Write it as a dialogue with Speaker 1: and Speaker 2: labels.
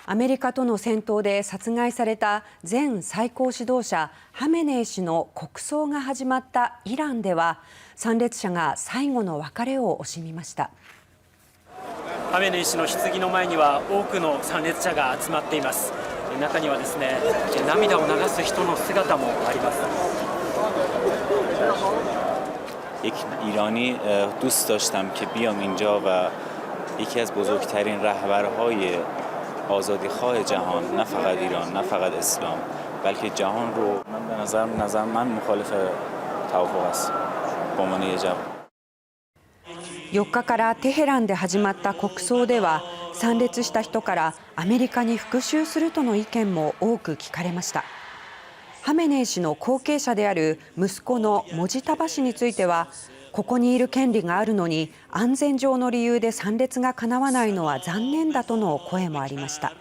Speaker 1: アメリカとの戦闘で殺害された前最高指導者ハメネイ師の国葬が始まったイランでは、参列者が最後の別れを惜しみました。
Speaker 2: ハメネイ師の棺の前には多くの参列者が集まっています。中にはですね、涙を流す人の姿もあります。
Speaker 3: یک ایرانی دوست داشتم که بیام اینجا و یکی از بزرگترین رهبرهای آزادیخواه جهان، نه فقط ایران، نه فقط اسلام، بلکه جهان رو به نظر من مخالف توافق است به عنوان یه جوان。
Speaker 1: 4日からテヘランで始まった国葬では、参列した人からアメリカに復讐するとの意見も多く聞かれました。ハメネイ師の後継者である息子のモジタバ氏については、ここにいる権利があるのに安全上の理由で参列がかなわないのは残念だとの声もありました。